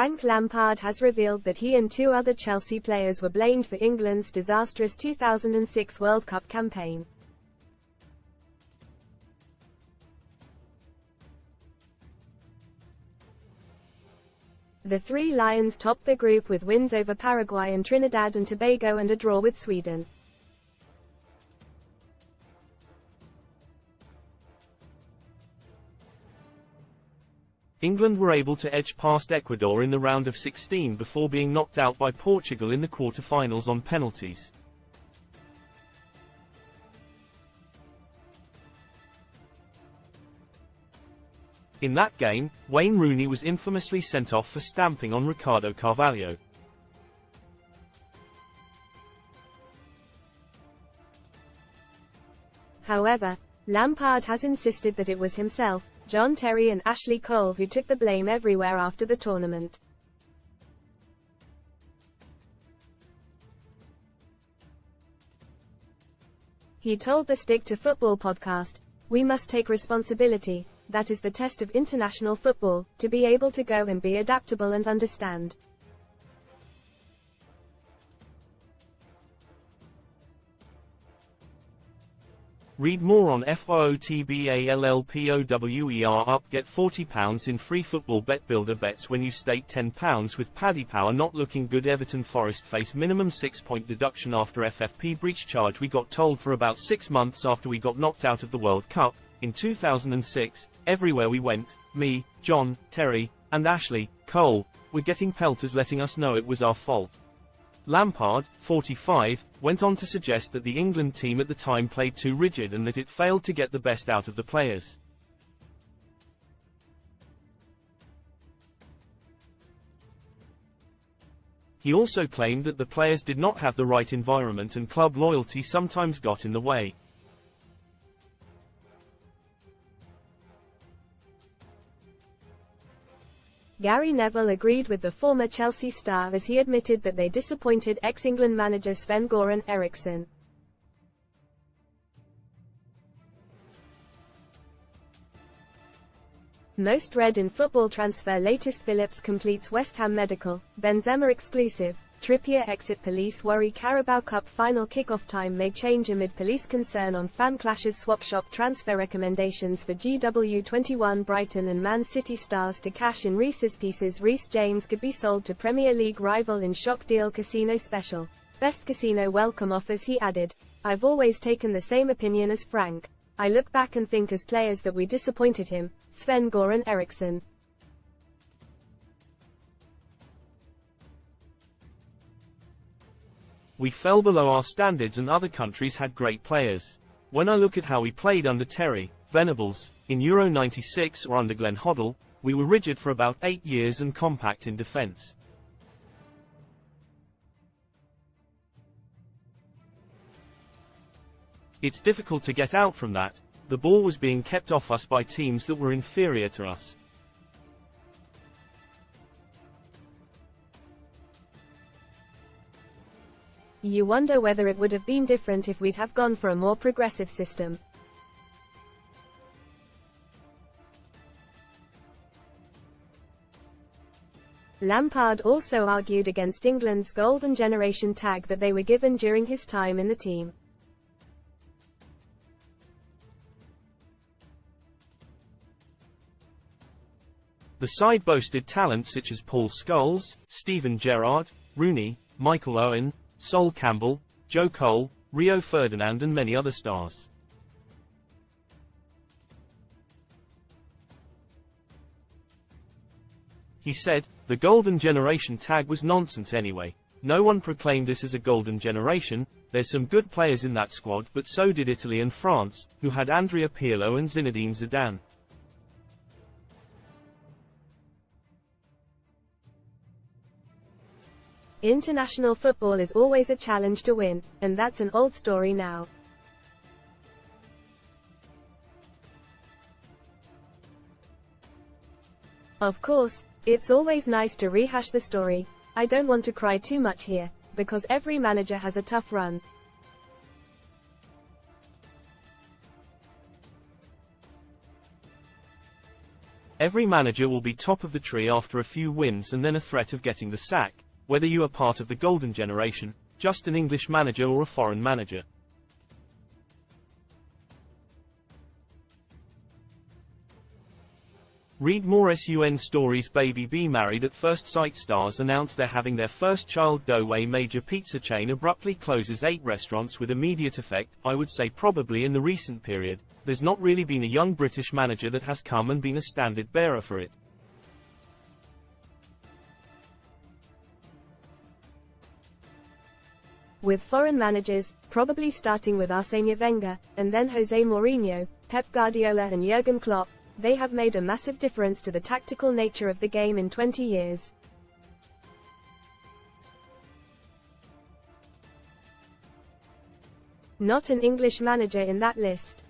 Frank Lampard has revealed that he and two other Chelsea players were blamed for England's disastrous 2006 World Cup campaign. The Three Lions topped the group with wins over Paraguay and Trinidad and Tobago and a draw with Sweden. England were able to edge past Ecuador in the round of 16 before being knocked out by Portugal in the quarter-finals on penalties. In that game, Wayne Rooney was infamously sent off for stamping on Ricardo Carvalho. However, Lampard has insisted that it was himself, John Terry and Ashley Cole who took the blame everywhere after the tournament. He told the Stick to Football podcast, "We must take responsibility, that is the test of international football, to be able to go and be adaptable and understand." Read more on FYOTBALLPOWER up. Get £40 in free football bet builder bets when you stake £10 with Paddy Power. Not looking good. Everton Forest face minimum 6-point deduction after FFP breach charge. We got told for about 6 months after we got knocked out of the World Cup in 2006, everywhere we went, me, John, Terry, and Ashley Cole, were getting pelters letting us know it was our fault. Lampard, 45, went on to suggest that the England team at the time played too rigid and that it failed to get the best out of the players. He also claimed that the players did not have the right environment and club loyalty sometimes got in the way. Gary Neville agreed with the former Chelsea star as he admitted that they disappointed ex-England manager Sven-Göran Eriksson. Most read in football transfer latest: Phillips completes West Ham medical, Benzema exclusive, Trippier exit, police worry Carabao Cup final kickoff time may change amid police concern on fan clashes, swap shop transfer recommendations for GW21, Brighton and Man City stars to cash in Reese's Pieces, Reece James could be sold to Premier League rival in shock deal, casino special, best casino welcome offers. He added, "I've always taken the same opinion as Frank. I look back and think as players that we disappointed him." Sven-Göran Eriksson. We fell below our standards and other countries had great players. When I look at how we played under Terry, Venables, in Euro 96 or under Glenn Hoddle, we were rigid for about 8 years and compact in defence. It's difficult to get out from that. The ball was being kept off us by teams that were inferior to us. You wonder whether it would have been different if we'd have gone for a more progressive system. Lampard also argued against England's golden generation tag that they were given during his time in the team. The side boasted talent such as Paul Scholes, Steven Gerrard, Rooney, Michael Owen, Sol Campbell, Joe Cole, Rio Ferdinand and many other stars. He said, "The golden generation tag was nonsense anyway. No one proclaimed this as a golden generation. There's some good players in that squad, but so did Italy and France, who had Andrea Pirlo and Zinedine Zidane." International football is always a challenge to win, and that's an old story now. Of course, it's always nice to rehash the story. I don't want to cry too much here, because every manager has a tough run. Every manager will be top of the tree after a few wins and then a threat of getting the sack, whether you are part of the golden generation, just an English manager or a foreign manager. Read more SUN stories. Baby B married at first sight stars announce they're having their first child. Douai major pizza chain abruptly closes 8 restaurants with immediate effect. I would say probably in the recent period, there's not really been a young British manager that has come and been a standard bearer for it. With foreign managers, probably starting with Arsene Wenger, and then Jose Mourinho, Pep Guardiola and Jurgen Klopp, they have made a massive difference to the tactical nature of the game in 20 years. Not an English manager in that list.